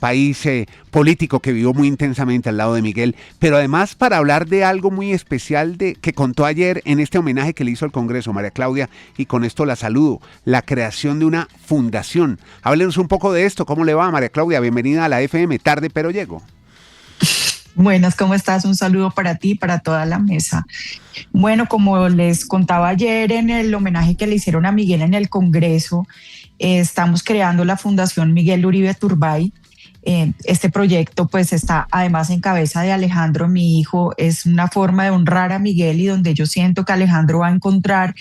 país político que vivió muy intensamente al lado de Miguel, pero además para hablar de algo muy especial que contó ayer en este homenaje que le hizo el Congreso, María Claudia, y con esto la saludo, la creación de una fundación. Háblenos un poco de esto, ¿cómo le va, María Claudia? Bienvenida a la FM, tarde pero llego. Buenas, ¿cómo estás? Un saludo para ti y para toda la mesa. Bueno, como les contaba ayer en el homenaje que le hicieron a Miguel en el Congreso, estamos creando la Fundación Miguel Uribe Turbay. Este proyecto pues está además en cabeza de Alejandro, mi hijo. Es una forma de honrar a Miguel y donde yo siento que Alejandro va a encontrar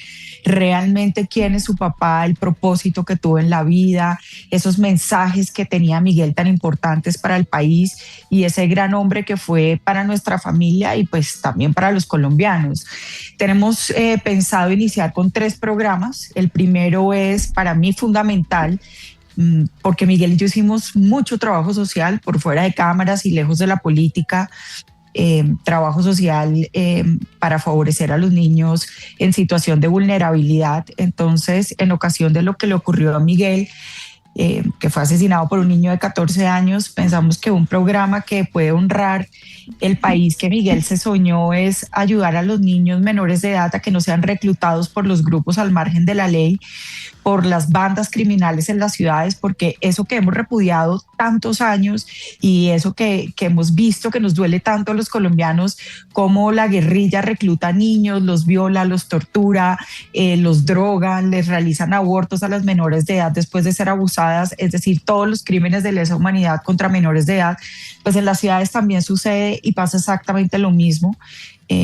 realmente quién es su papá, el propósito que tuvo en la vida, esos mensajes que tenía Miguel tan importantes para el país y ese gran hombre que fue para nuestra familia y pues también para los colombianos. Tenemos pensado iniciar con 3 programas. El primero es para mí fundamental, porque Miguel y yo hicimos mucho trabajo social por fuera de cámaras y lejos de la política, trabajo social para favorecer a los niños en situación de vulnerabilidad. Entonces, en ocasión de lo que le ocurrió a Miguel, que fue asesinado por un niño de 14 años, pensamos que un programa que puede honrar el país que Miguel se soñó es ayudar a los niños menores de edad a que no sean reclutados por los grupos al margen de la ley, por las bandas criminales en las ciudades, porque eso que hemos repudiado tantos años y eso que hemos visto que nos duele tanto a los colombianos, como la guerrilla recluta niños, los viola, los tortura, los drogan, les realizan abortos a las menores de edad después de ser abusadas, es decir, todos los crímenes de lesa humanidad contra menores de edad, pues en las ciudades también sucede y pasa exactamente lo mismo,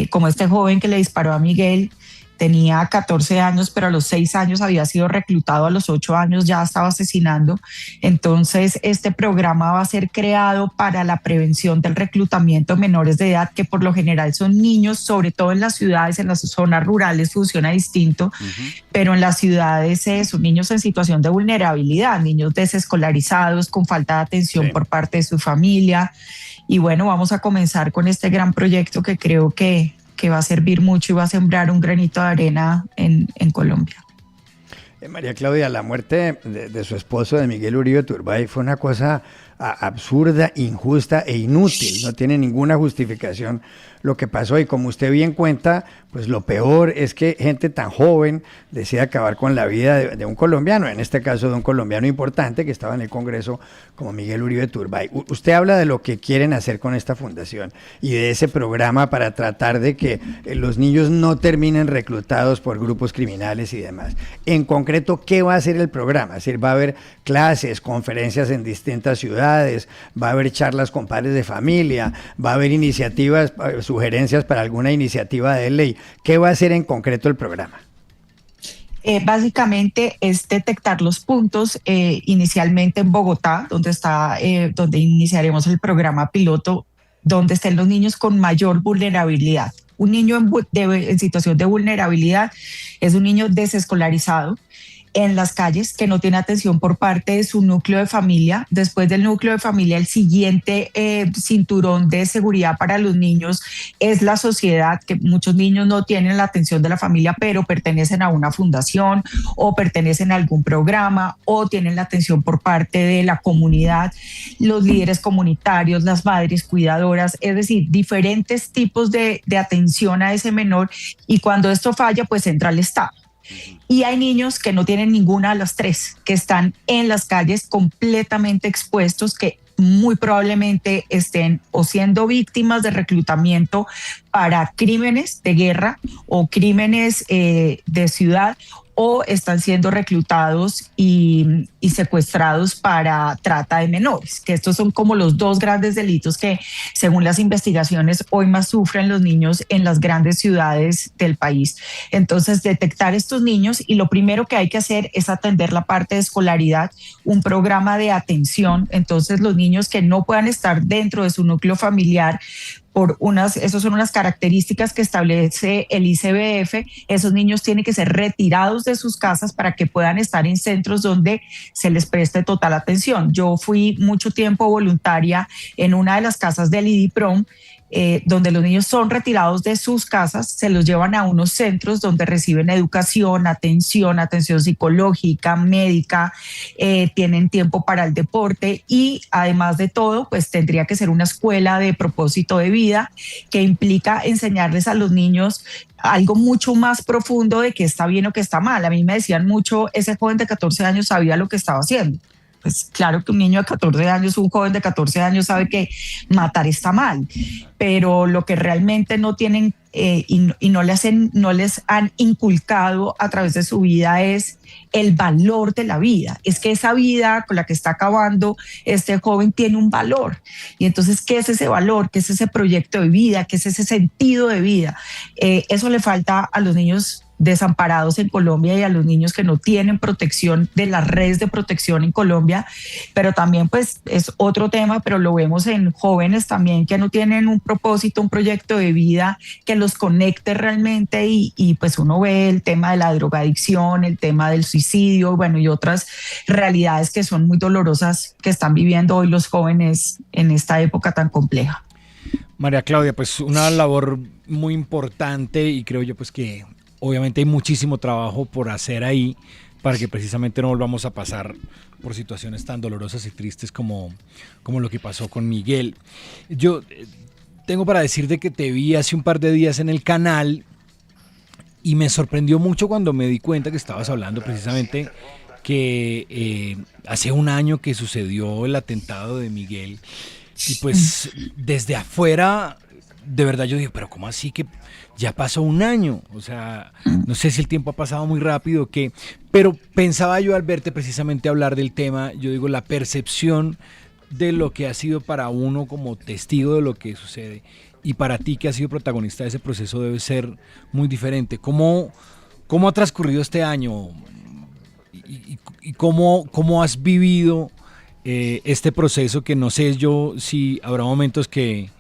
como este joven que le disparó a Miguel. Tenía 14 años, pero a los 6 años había sido reclutado, a los 8 años ya estaba asesinando. Entonces, este programa va a ser creado para la prevención del reclutamiento de menores de edad, que por lo general son niños, sobre todo en las ciudades, en las zonas rurales funciona distinto, pero en las ciudades son niños en situación de vulnerabilidad, niños desescolarizados, con falta de atención por parte de su familia. Y bueno, vamos a comenzar con este gran proyecto que creo que va a servir mucho y va a sembrar un granito de arena en Colombia. María Claudia, la muerte de su esposo, de Miguel Uribe Turbay, fue una cosa absurda, injusta e inútil. No tiene ninguna justificación lo que pasó, y como usted bien cuenta, pues lo peor es que gente tan joven decide acabar con la vida de un colombiano, en este caso de un colombiano importante que estaba en el Congreso como Miguel Uribe Turbay. Usted habla de lo que quieren hacer con esta fundación y de ese programa para tratar de que los niños no terminen reclutados por grupos criminales y demás. En concreto, ¿qué va a hacer el programa? Es decir, ¿va a haber clases, conferencias en distintas ciudades? ¿Va a haber charlas con padres de familia? ¿Va a haber iniciativas, sugerencias para alguna iniciativa de ley? ¿Qué va a hacer en concreto el programa? Básicamente es detectar los puntos inicialmente en Bogotá, donde iniciaremos el programa piloto, donde estén los niños con mayor vulnerabilidad. Un niño en situación de vulnerabilidad es un niño desescolarizado en las calles, que no tiene atención por parte de su núcleo de familia. Después del núcleo de familia, el siguiente cinturón de seguridad para los niños es la sociedad, que muchos niños no tienen la atención de la familia, pero pertenecen a una fundación o pertenecen a algún programa o tienen la atención por parte de la comunidad, los líderes comunitarios, las madres cuidadoras, es decir, diferentes tipos de atención a ese menor, y cuando esto falla, pues entra el Estado. Y hay niños que no tienen ninguna de las 3, que están en las calles completamente expuestos, que muy probablemente estén o siendo víctimas de reclutamiento para crímenes de guerra o crímenes de ciudad, o están siendo reclutados y secuestrados para trata de menores, que estos son como los 2 grandes delitos que, según las investigaciones, hoy más sufren los niños en las grandes ciudades del país. Entonces, detectar estos niños, y lo primero que hay que hacer es atender la parte de escolaridad, un programa de atención. Entonces, los niños que no puedan estar dentro de su núcleo familiar, esas son unas características que establece el ICBF, esos niños tienen que ser retirados de sus casas para que puedan estar en centros donde se les preste total atención. Yo fui mucho tiempo voluntaria en una de las casas del IDIPROM, donde los niños son retirados de sus casas, se los llevan a unos centros donde reciben educación, atención psicológica, médica, tienen tiempo para el deporte y además de todo, pues tendría que ser una escuela de propósito de vida que implica enseñarles a los niños algo mucho más profundo de qué está bien o qué está mal. A mí me decían mucho, ese joven de 14 años sabía lo que estaba haciendo. Pues claro que un niño de 14 años, un joven de 14 años sabe que matar está mal, pero lo que realmente no tienen y no les han inculcado a través de su vida es el valor de la vida. Es que esa vida con la que está acabando este joven tiene un valor. Y entonces, ¿qué es ese valor? ¿Qué es ese proyecto de vida? ¿Qué es ese sentido de vida? Eso le falta a los niños desamparados en Colombia y a los niños que no tienen protección de las redes de protección en Colombia, pero también pues es otro tema, pero lo vemos en jóvenes también que no tienen un propósito, un proyecto de vida que los conecte realmente y pues uno ve el tema de la drogadicción, el tema del suicidio, bueno, y otras realidades que son muy dolorosas que están viviendo hoy los jóvenes en esta época tan compleja. María Claudia, pues una labor muy importante y creo yo pues que obviamente hay muchísimo trabajo por hacer ahí para que precisamente no volvamos a pasar por situaciones tan dolorosas y tristes como lo que pasó con Miguel. Yo tengo para decirte que te vi hace un par de días en el canal y me sorprendió mucho cuando me di cuenta que estabas hablando precisamente que hace un año que sucedió el atentado de Miguel y pues desde afuera de verdad yo dije, pero ¿cómo así que ya pasó un año? O sea, no sé si el tiempo ha pasado muy rápido o qué, pero pensaba yo al verte precisamente hablar del tema, yo digo, la percepción de lo que ha sido para uno como testigo de lo que sucede y para ti que has sido protagonista de ese proceso debe ser muy diferente. ¿Cómo ha transcurrido este año y cómo has vivido este proceso que no sé yo si habrá momentos que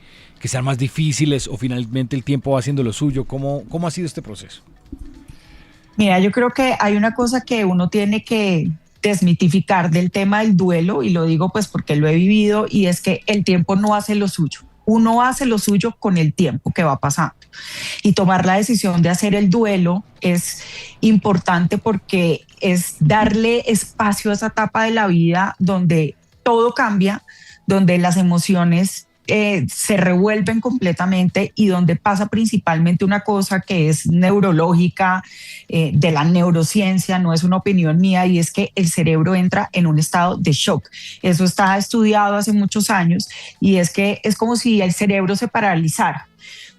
sean más difíciles o finalmente el tiempo va haciendo lo suyo? ¿Cómo ha sido este proceso? Mira, yo creo que hay una cosa que uno tiene que desmitificar del tema del duelo, y lo digo pues porque lo he vivido, y es que el tiempo no hace lo suyo. Uno hace lo suyo con el tiempo que va pasando. Y tomar la decisión de hacer el duelo es importante porque es darle espacio a esa etapa de la vida donde todo cambia, donde las emociones se revuelven completamente y donde pasa principalmente una cosa que es neurológica, de la neurociencia, no es una opinión mía, y es que el cerebro entra en un estado de shock. Eso está estudiado hace muchos años y es que es como si el cerebro se paralizara,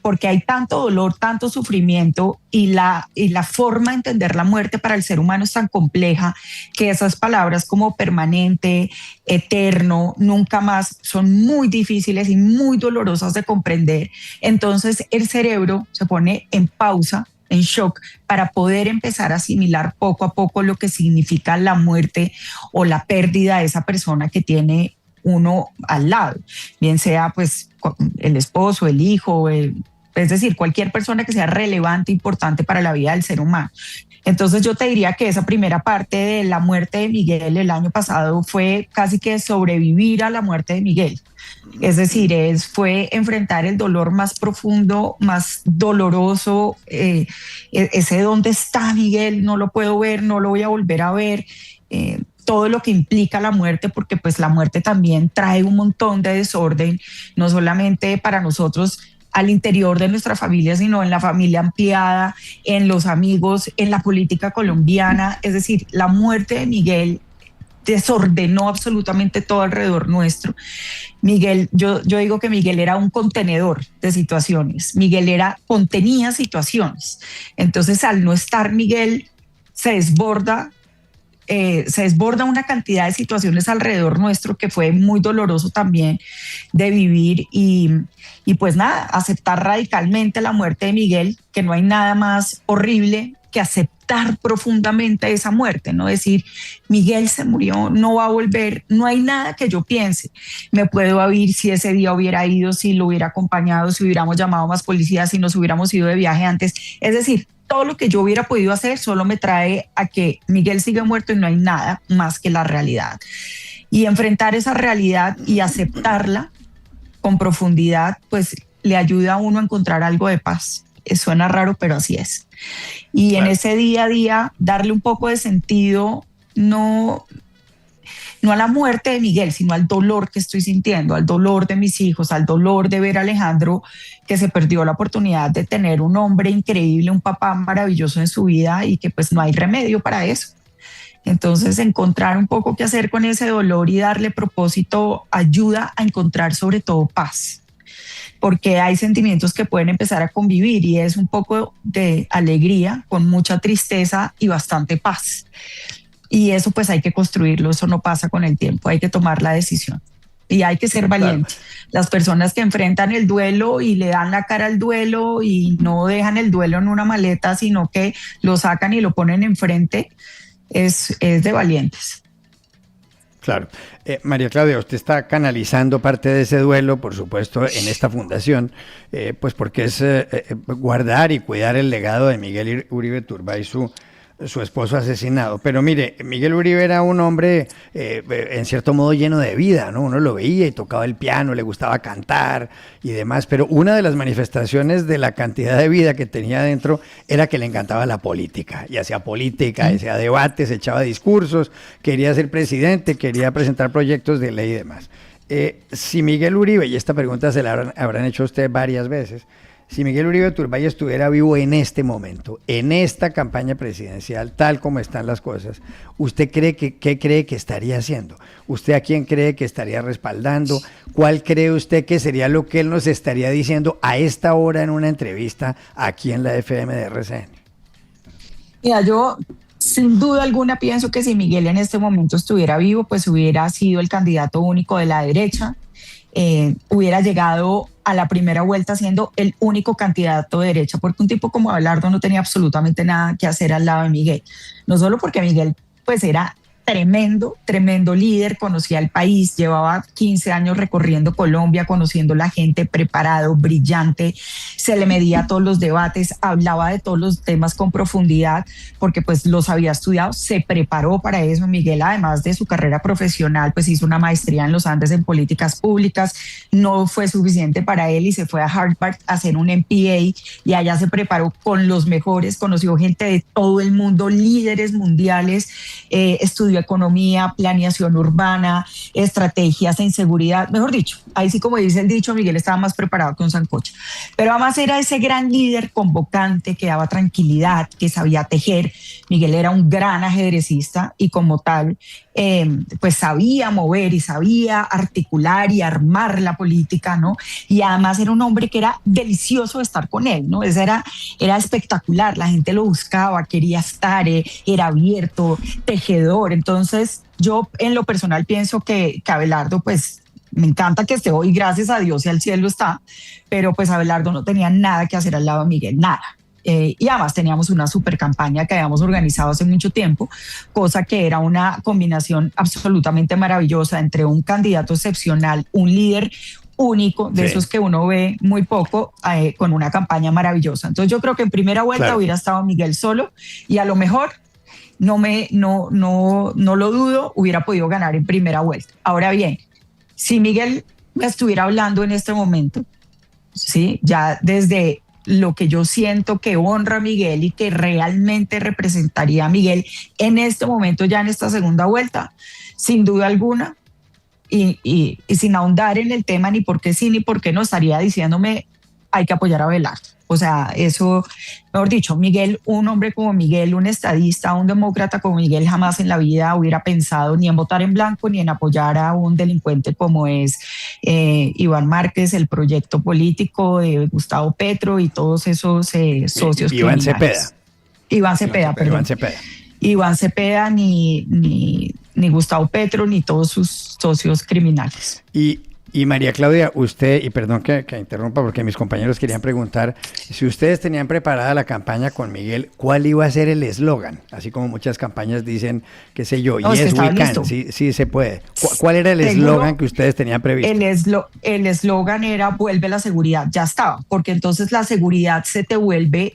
porque hay tanto dolor, tanto sufrimiento y la forma de entender la muerte para el ser humano es tan compleja que esas palabras como permanente, eterno, nunca más son muy difíciles y muy dolorosas de comprender. Entonces el cerebro se pone en pausa, en shock, para poder empezar a asimilar poco a poco lo que significa la muerte o la pérdida de esa persona que tiene uno al lado, bien sea pues el esposo, el hijo, es decir, cualquier persona que sea relevante, importante para la vida del ser humano. Entonces yo te diría que esa primera parte de la muerte de Miguel el año pasado fue casi que sobrevivir a la muerte de Miguel. Es decir, fue enfrentar el dolor más profundo, más doloroso, ese dónde está Miguel, no lo puedo ver, no lo voy a volver a ver, todo lo que implica la muerte, porque pues la muerte también trae un montón de desorden, no solamente para nosotros al interior de nuestra familia, sino en la familia ampliada, en los amigos, en la política colombiana. Es decir, la muerte de Miguel desordenó absolutamente todo alrededor nuestro. Miguel, yo digo que Miguel era un contenedor de situaciones. Miguel contenía situaciones. Entonces, al no estar Miguel, se desborda una cantidad de situaciones alrededor nuestro que fue muy doloroso también de vivir y pues nada, aceptar radicalmente la muerte de Miguel, que no hay nada más horrible que aceptar profundamente esa muerte, no decir, Miguel se murió, no va a volver, no hay nada que yo piense, me puedo oír si ese día hubiera ido, si lo hubiera acompañado, si hubiéramos llamado más policías, si nos hubiéramos ido de viaje antes, es decir, todo lo que yo hubiera podido hacer solo me trae a que Miguel sigue muerto y no hay nada más que la realidad. Y enfrentar esa realidad y aceptarla con profundidad, pues le ayuda a uno a encontrar algo de paz. Suena raro, pero así es. Y claro, en ese día a día, darle un poco de sentido, no a la muerte de Miguel, sino al dolor que estoy sintiendo, al dolor de mis hijos, al dolor de ver a Alejandro, que se perdió la oportunidad de tener un hombre increíble, un papá maravilloso en su vida y que pues no hay remedio para eso. Entonces, encontrar un poco qué hacer con ese dolor y darle propósito ayuda a encontrar sobre todo paz, porque hay sentimientos que pueden empezar a convivir y es un poco de alegría con mucha tristeza y bastante paz. Y eso pues hay que construirlo, eso no pasa con el tiempo, hay que tomar la decisión y hay que ser valientes. Claro. Las personas que enfrentan el duelo y le dan la cara al duelo y no dejan el duelo en una maleta, sino que lo sacan y lo ponen enfrente, es de valientes. Claro. María Claudia, usted está canalizando parte de ese duelo, por supuesto, en esta fundación, pues porque es guardar y cuidar el legado de Miguel Uribe Turbay, su esposo asesinado. Pero mire, Miguel Uribe era un hombre en cierto modo lleno de vida, ¿no? Uno lo veía y tocaba el piano, le gustaba cantar y demás, pero una de las manifestaciones de la cantidad de vida que tenía dentro era que le encantaba la política, y hacía política, hacía debates, echaba discursos, quería ser presidente, quería presentar proyectos de ley y demás. Si Miguel Uribe, y esta pregunta se la habrán hecho a usted varias veces, si Miguel Uribe Turbay estuviera vivo en este momento, en esta campaña presidencial, tal como están las cosas, ¿usted qué cree que estaría haciendo? ¿Usted a quién cree que estaría respaldando? ¿Cuál cree usted que sería lo que él nos estaría diciendo a esta hora en una entrevista aquí en la FM de RCN? Mira, yo sin duda alguna pienso que si Miguel en este momento estuviera vivo, pues hubiera sido el candidato único de la derecha. Hubiera llegado a la primera vuelta siendo el único candidato de derecha, porque un tipo como Abelardo no tenía absolutamente nada que hacer al lado de Miguel. No solo porque Miguel pues era tremendo líder, conocía el país, llevaba 15 años recorriendo Colombia, conociendo la gente, preparado, brillante, se le medía todos los debates, hablaba de todos los temas con profundidad, porque pues los había estudiado, se preparó para eso. Miguel, además de su carrera profesional, pues hizo una maestría en los Andes en políticas públicas, no fue suficiente para él y se fue a Harvard a hacer un MBA y allá se preparó con los mejores, conoció gente de todo el mundo, líderes mundiales, estudió economía, planeación urbana, estrategias en seguridad, mejor dicho, ahí sí como dice el dicho, Miguel estaba más preparado que un sancocho, pero además era ese gran líder convocante que daba tranquilidad, que sabía tejer. Miguel era un gran ajedrecista y como tal, pues sabía mover y sabía articular y armar la política, ¿no? Y además era un hombre que era delicioso estar con él, ¿no? Era espectacular, la gente lo buscaba, quería estar, era abierto, tejedor. Entonces yo en lo personal pienso que Abelardo, pues me encanta que esté hoy, gracias a Dios y al cielo está, pero pues Abelardo no tenía nada que hacer al lado de Miguel, nada. Y además teníamos una super campaña que habíamos organizado hace mucho tiempo, cosa que era una combinación absolutamente maravillosa entre un candidato excepcional, un líder único, de esos que uno ve muy poco, con una campaña maravillosa. Entonces yo creo que en primera vuelta hubiera estado Miguel solo y a lo mejor, no lo dudo, hubiera podido ganar en primera vuelta. Ahora bien, si Miguel me estuviera hablando en este momento, ¿sí? Ya desde lo que yo siento que honra a Miguel y que realmente representaría a Miguel en este momento, ya en esta segunda vuelta, sin duda alguna, y sin ahondar en el tema ni por qué sí ni por qué no, estaría diciéndome hay que apoyar a Abelardo. O sea, eso, mejor dicho, Miguel, un hombre como Miguel, un estadista, un demócrata como Miguel, jamás en la vida hubiera pensado ni en votar en blanco ni en apoyar a un delincuente como es Iván Márquez, el proyecto político de Gustavo Petro y todos esos socios Iván criminales. Iván Cepeda, perdón. Iván Cepeda. Iván Cepeda, ni Gustavo Petro, ni todos sus socios criminales. Y María Claudia, usted, y perdón que interrumpa porque mis compañeros querían preguntar, si ustedes tenían preparada la campaña con Miguel, ¿cuál iba a ser el eslogan? Así como muchas campañas dicen, qué sé yo, no, yes we can, sí se puede. ¿Cuál era el eslogan que ustedes tenían previsto? El eslogan era vuelve la seguridad, ya estaba, porque entonces la seguridad se te vuelve,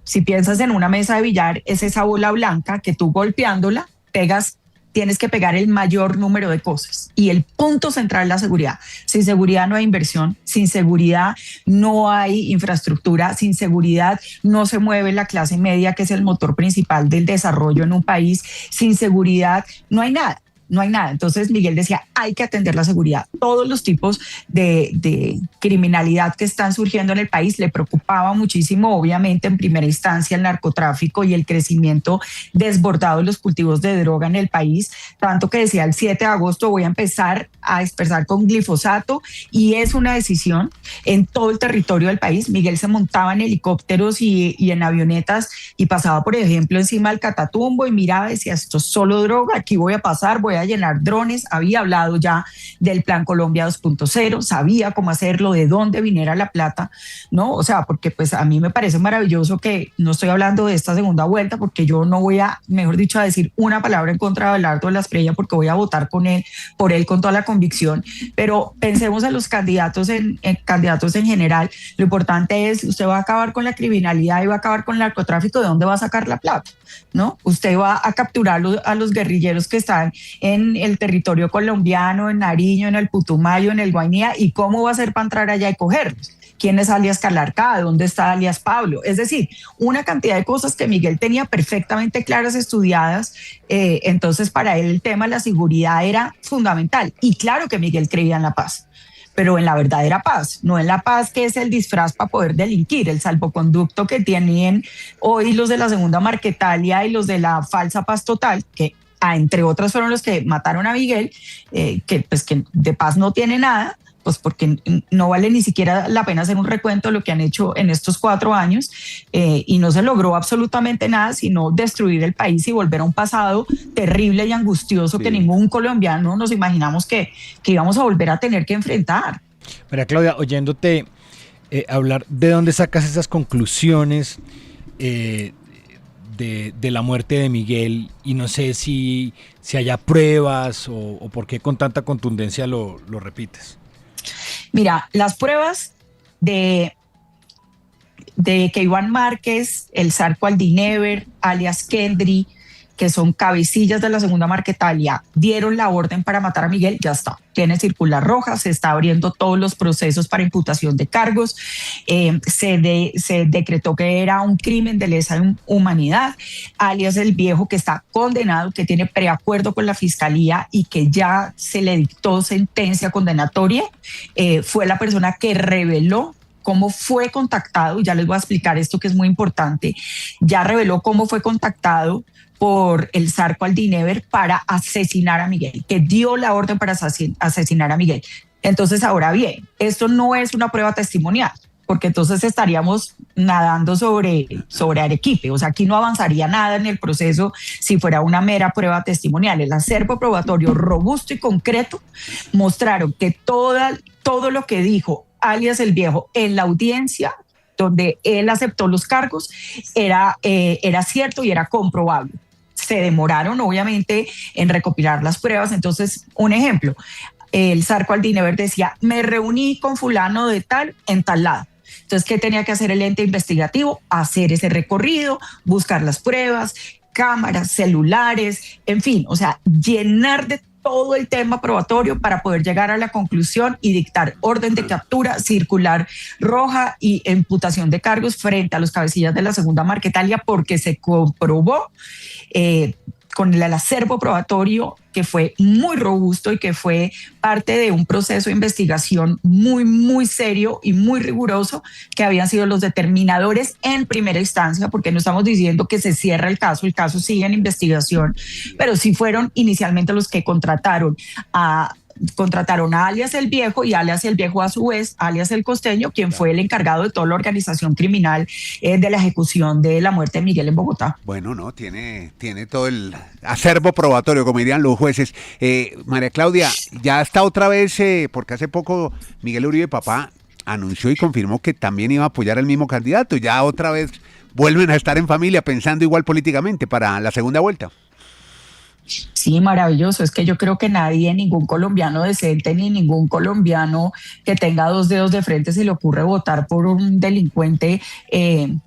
si piensas en una mesa de billar, es esa bola blanca que tú golpeándola pegas tienes que pegar el mayor número de cosas. Y el punto central es la seguridad. Sin seguridad no hay inversión, sin seguridad no hay infraestructura, sin seguridad no se mueve la clase media, que es el motor principal del desarrollo en un país. Sin seguridad no hay nada. No hay nada. Entonces Miguel decía, hay que atender la seguridad. Todos los tipos de criminalidad que están surgiendo en el país le preocupaba muchísimo, obviamente en primera instancia el narcotráfico y el crecimiento desbordado de los cultivos de droga en el país, tanto que decía el 7 de agosto voy a empezar a dispersar con glifosato, y es una decisión en todo el territorio del país. Miguel se montaba en helicópteros y en avionetas y pasaba, por ejemplo, encima del Catatumbo y miraba y decía, esto es solo droga, aquí voy a pasar, voy a llenar drones. Había hablado ya del Plan Colombia 2.0, sabía cómo hacerlo, de dónde viniera la plata, ¿no? O sea, porque pues a mí me parece maravilloso que no estoy hablando de esta segunda vuelta, porque yo no voy a, mejor dicho, a decir una palabra en contra de Abelardo de la Espriella, porque voy a votar por él con toda la convicción, pero pensemos en los candidatos en general. Lo importante es, usted va a acabar con la criminalidad y va a acabar con el narcotráfico, ¿de dónde va a sacar la plata? ¿No? Usted va a capturar a los guerrilleros que están en el territorio colombiano, en Nariño, en el Putumayo, en el Guainía, ¿y cómo va a ser para entrar allá y cogerlos? ¿Quién es alias Calarcá? ¿Dónde está alias Pablo? Es decir, una cantidad de cosas que Miguel tenía perfectamente claras, estudiadas. Entonces, para él el tema de la seguridad era fundamental. Y claro que Miguel creía en la paz, pero en la verdadera paz, no en la paz que es el disfraz para poder delinquir, el salvoconducto que tienen hoy los de la Segunda Marquetalia y los de la falsa paz total, que entre otras fueron los que mataron a Miguel, que de paz no tiene nada, pues porque no vale ni siquiera la pena hacer un recuento de lo que han hecho en estos 4 años, y no se logró absolutamente nada, sino destruir el país y volver a un pasado terrible y angustioso que ningún colombiano nos imaginamos que íbamos a volver a tener que enfrentar. María Claudia, oyéndote hablar, ¿de dónde sacas esas conclusiones de la muerte de Miguel? Y no sé si haya pruebas o por qué con tanta contundencia lo repites. Mira, las pruebas de que Iván Márquez, el Zarco Aldinever, alias Kendry, que son cabecillas de la Segunda Marquetalia, dieron la orden para matar a Miguel, ya está. Tiene circular roja, se está abriendo todos los procesos para imputación de cargos, se decretó que era un crimen de lesa humanidad, alias el Viejo, que está condenado, que tiene preacuerdo con la fiscalía y que ya se le dictó sentencia condenatoria, fue la persona que reveló cómo fue contactado, y ya les voy a explicar esto que es muy importante, ya reveló cómo fue contactado por el Zarco Aldinever para asesinar a Miguel, que dio la orden para asesinar a Miguel. Entonces, ahora bien, esto no es una prueba testimonial, porque entonces estaríamos nadando sobre Arequipe. O sea, aquí no avanzaría nada en el proceso si fuera una mera prueba testimonial. El acervo probatorio robusto y concreto mostraron que todo lo que dijo alias el Viejo en la audiencia, donde él aceptó los cargos, era cierto y era comprobable. Se demoraron, obviamente, en recopilar las pruebas. Entonces, un ejemplo, el Zarco Aldinever decía, me reuní con fulano de tal en tal lado. Entonces, ¿qué tenía que hacer el ente investigativo? Hacer ese recorrido, buscar las pruebas, cámaras, celulares, en fin, o sea, llenar de todo el tema probatorio para poder llegar a la conclusión y dictar orden de captura, circular roja y imputación de cargos frente a los cabecillas de la Segunda Marquetalia, porque se comprobó con el acervo probatorio que fue muy robusto y que fue parte de un proceso de investigación muy, muy serio y muy riguroso, que habían sido los determinadores en primera instancia, porque no estamos diciendo que se cierra el caso sigue en investigación, pero sí fueron inicialmente los que contrataron a alias el Viejo, y alias el Viejo a su vez, alias el Costeño, quien fue el encargado de toda la organización criminal de la ejecución de la muerte de Miguel en Bogotá. Bueno, no, tiene todo el acervo probatorio, como dirían los jueces. María Claudia, ya está otra vez, porque hace poco Miguel Uribe Papá anunció y confirmó que también iba a apoyar al mismo candidato. Ya otra vez vuelven a estar en familia pensando igual políticamente para la segunda vuelta. Sí, maravilloso. Es que yo creo que nadie, ningún colombiano decente, ni ningún colombiano que tenga dos dedos de frente se le ocurre votar por un delincuente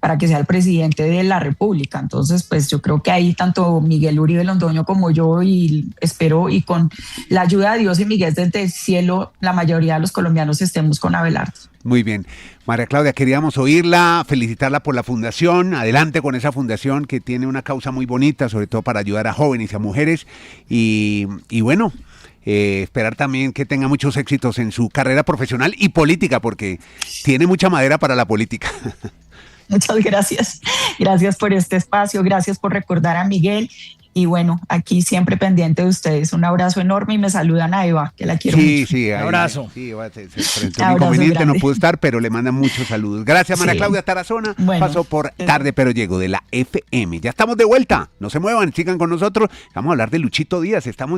para que sea el presidente de la República. Entonces, pues yo creo que ahí tanto Miguel Uribe Londoño como yo, y espero, y con la ayuda de Dios y Miguel desde el cielo, la mayoría de los colombianos estemos con Abelardo. Muy bien. María Claudia, queríamos oírla, felicitarla por la fundación. Adelante con esa fundación que tiene una causa muy bonita, sobre todo para ayudar a jóvenes y a mujeres. Y bueno, esperar también que tenga muchos éxitos en su carrera profesional y política, porque tiene mucha madera para la política. Muchas gracias. Gracias por este espacio, gracias por recordar a Miguel. Y bueno, aquí siempre pendiente de ustedes. Un abrazo enorme y me saludan a Eva, que la quiero mucho. Sí, un abrazo. Sí, se un inconveniente, no pudo estar, pero le mandan muchos saludos. Gracias, María Claudia Tarazona. Bueno, pasó por Tarde Pero Llegó de la FM. Ya estamos de vuelta. No se muevan, sigan con nosotros. Vamos a hablar de Luchito Díaz. Estamos